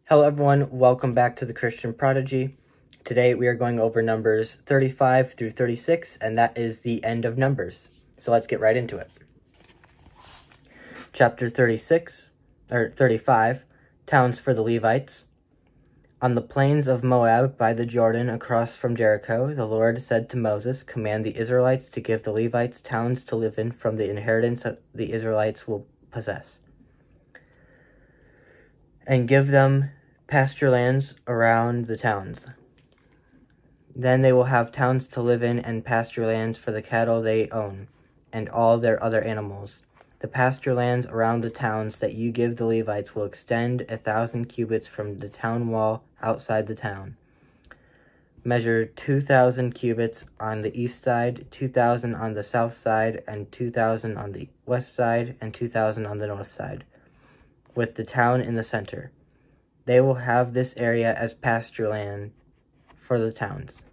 Hello everyone, welcome back to the Christian Prodigy. Today we are going over Numbers 35 through 36, and that is the end of Numbers. So let's get right into it. Chapter 35, Towns for the Levites. On the plains of Moab by the Jordan across from Jericho, the Lord said to Moses, "Command the Israelites to give the Levites towns to live in from the inheritance the Israelites will possess, and give them pasture lands around the towns. Then they will have towns to live in and pasture lands for the cattle they own and all their other animals. The pasture lands around the towns that you give the Levites will extend 1,000 cubits from the town wall outside the town. Measure 2,000 cubits on the east side, 2,000 on the south side, and 2,000 on the west side, and 2,000 on the north side, with the town in the center. They will have this area as pasture land for the towns."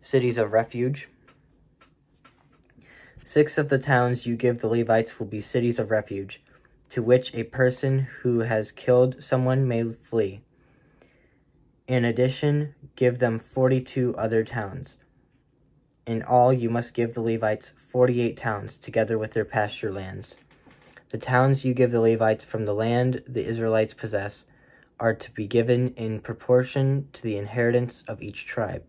Cities of refuge. 6 of the towns you give the Levites will be cities of refuge, to which a person who has killed someone may flee. In addition, give them 42 other towns. In all, you must give the Levites 48 towns, together with their pasture lands. The towns you give the Levites from the land the Israelites possess are to be given in proportion to the inheritance of each tribe.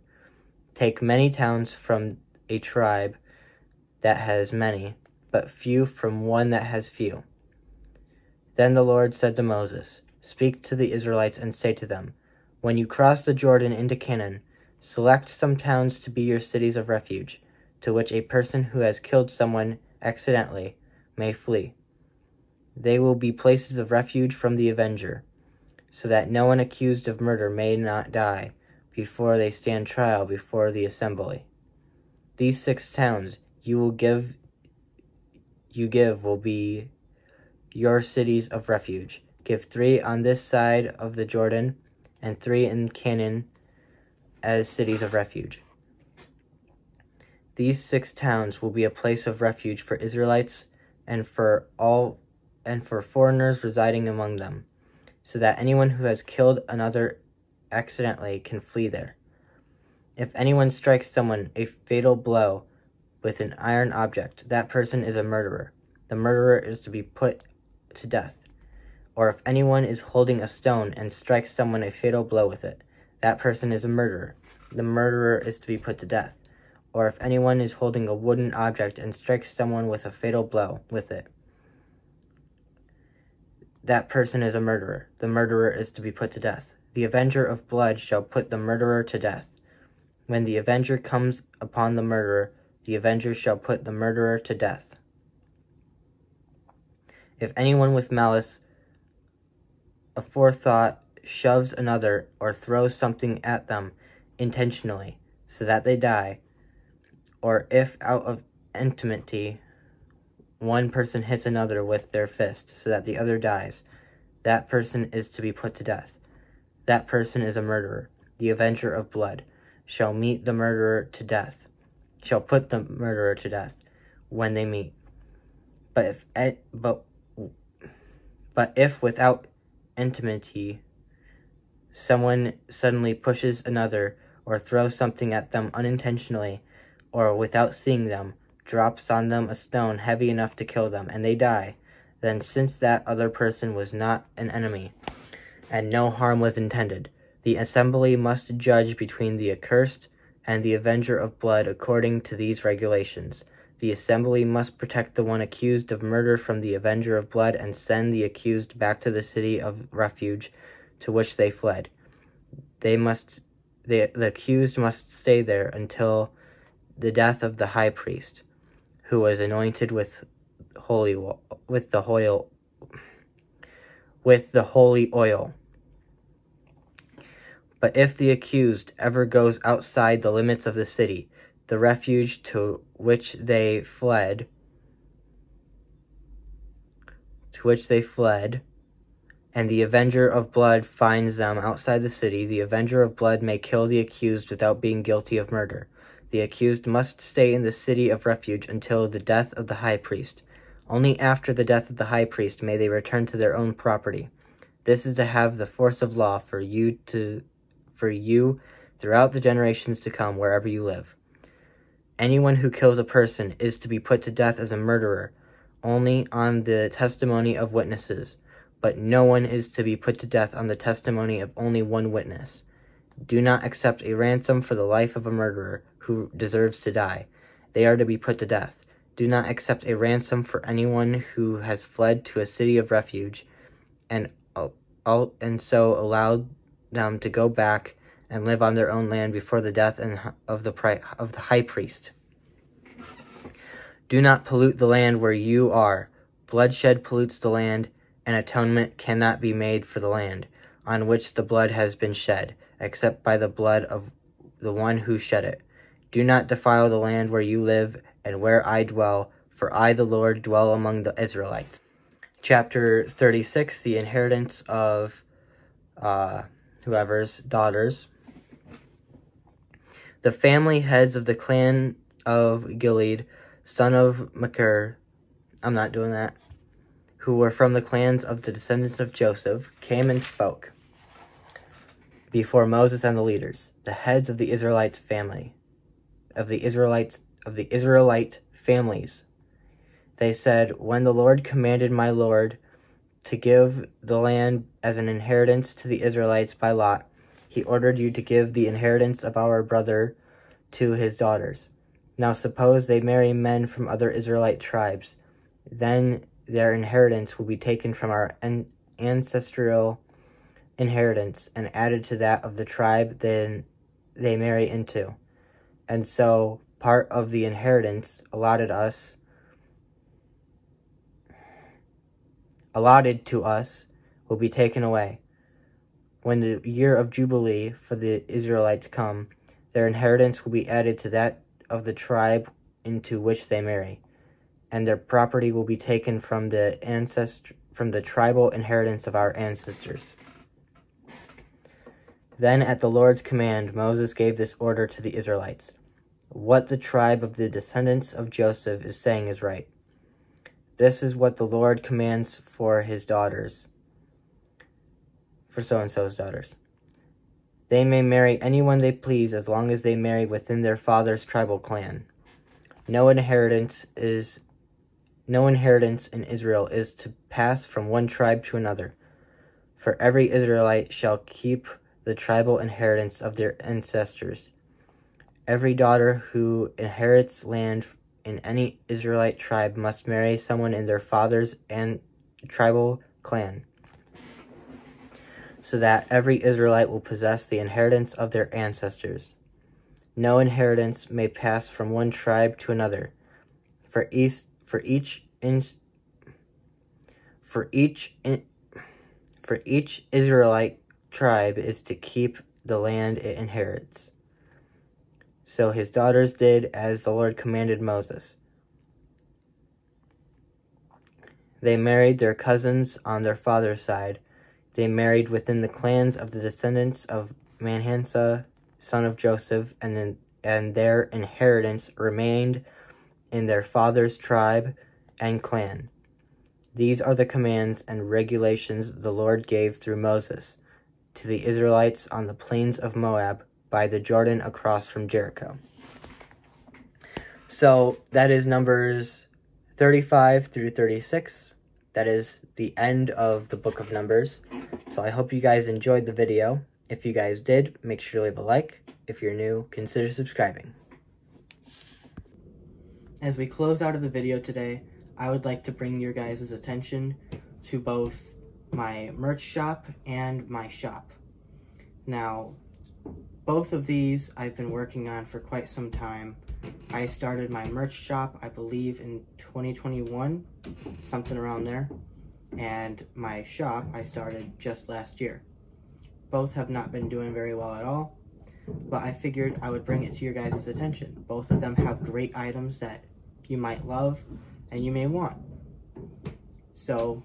Take many towns from a tribe that has many, but few from one that has few. Then the Lord said to Moses, "Speak to the Israelites and say to them, when you cross the Jordan into Canaan, select some towns to be your cities of refuge, to which a person who has killed someone accidentally may flee. They will be places of refuge from the avenger, so that no one accused of murder may not die before they stand trial before the assembly. These 6 towns you give will be your cities of refuge. Give 3 on this side of the Jordan and 3 in Canaan as cities of refuge. These 6 towns will be a place of refuge for Israelites and for foreigners residing among them, so that anyone who has killed another accidentally can flee there. If anyone strikes someone a fatal blow with an iron object, that person is a murderer. The murderer is to be put to death. Or if anyone is holding a stone and strikes someone a fatal blow with it, that person is a murderer. The murderer is to be put to death. Or if anyone is holding a wooden object and strikes someone with a fatal blow with it, that person is a murderer. The murderer is to be put to death. The avenger of blood shall put the murderer to death. When the avenger comes upon the murderer, the avenger shall put the murderer to death. If anyone with malice aforethought shoves another or throws something at them intentionally, so that they die, or if out of enmity one person hits another with their fist, so that the other dies, that person is to be put to death. That person is a murderer. The avenger of blood shall put the murderer to death when they meet. But if without enmity someone suddenly pushes another or throws something at them unintentionally, or without seeing them, drops on them a stone heavy enough to kill them, and they die, then since that other person was not an enemy, and no harm was intended, the assembly must judge between the accursed and the avenger of blood according to these regulations. The assembly must protect the one accused of murder from the avenger of blood and send the accused back to the city of refuge to which they fled. The accused must stay there until the death of the high priest, who was anointed with the holy oil. But if the accused ever goes outside the limits of the city, the refuge to which they fled, and the avenger of blood finds them outside the city, the avenger of blood may kill the accused without being guilty of murder. The accused must stay in the city of refuge until the death of the high priest. Only after the death of the high priest may they return to their own property. This is to have the force of law for you throughout the generations to come wherever you live. Anyone who kills a person is to be put to death as a murderer, only on the testimony of witnesses, but no one is to be put to death on the testimony of only one witness. Do not accept a ransom for the life of a murderer who deserves to die. They are to be put to death. Do not accept a ransom for anyone who has fled to a city of refuge, and so allowed them to go back and live on their own land before the death of the high priest. Do not pollute the land where you are. Bloodshed pollutes the land, and atonement cannot be made for the land on which the blood has been shed, except by the blood of the one who shed it. Do not defile the land where you live and where I dwell, for I, the Lord, dwell among the Israelites. Chapter 36, the inheritance of whoever's daughters. The family heads of the clan of Gilead, son of Machir, who were from the clans of the descendants of Joseph, came and spoke before Moses and the leaders, the heads of the Israelite families. They said, "When the Lord commanded my Lord to give the land as an inheritance to the Israelites by lot, he ordered you to give the inheritance of our brother to his daughters. Now suppose they marry men from other Israelite tribes, then their inheritance will be taken from our ancestral inheritance and added to that of the tribe then they marry into. And so part of the inheritance allotted to us will be taken away. When the year of Jubilee for the Israelites come, their inheritance will be added to that of the tribe into which they marry, and their property will be taken from the tribal inheritance of our ancestors." Then at the Lord's command, Moses gave this order to the Israelites: "What the tribe of the descendants of Joseph is saying is right. This is what the Lord commands for his daughters, for so-and-so's daughters. They may marry anyone they please as long as they marry within their father's tribal clan. No inheritance in Israel is to pass from one tribe to another, for every Israelite shall keep the tribal inheritance of their ancestors. Every daughter who inherits land in any Israelite tribe must marry someone in their father's and tribal clan, so that every Israelite will possess the inheritance of their ancestors. No inheritance may pass from one tribe to another, for each Israelite tribe is to keep the land it inherits." So his daughters did as the Lord commanded Moses. They married their cousins on their father's side. They married within the clans of the descendants of Manasseh, son of Joseph, and their inheritance remained in their father's tribe and clan. These are the commands and regulations the Lord gave through Moses to the Israelites on the plains of Moab by the Jordan across from Jericho. So that is Numbers 35 through 36. That is the end of the book of Numbers. So I hope you guys enjoyed the video. If you guys did, make sure to leave a like. If you're new, consider subscribing. As we close out of the video today, I would like to bring your guys' attention to both my merch shop and my shop. Now, both of these I've been working on for quite some time. I started my merch shop, I believe, in 2021, something around there. And my shop I started just last year. Both have not been doing very well at all, but I figured I would bring it to your guys' attention. Both of them have great items that you might love and you may want. So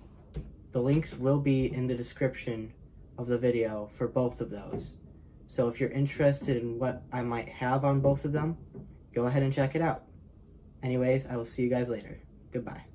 the links will be in the description of the video for both of those. So if you're interested in what I might have on both of them, go ahead and check it out. Anyways, I will see you guys later. Goodbye.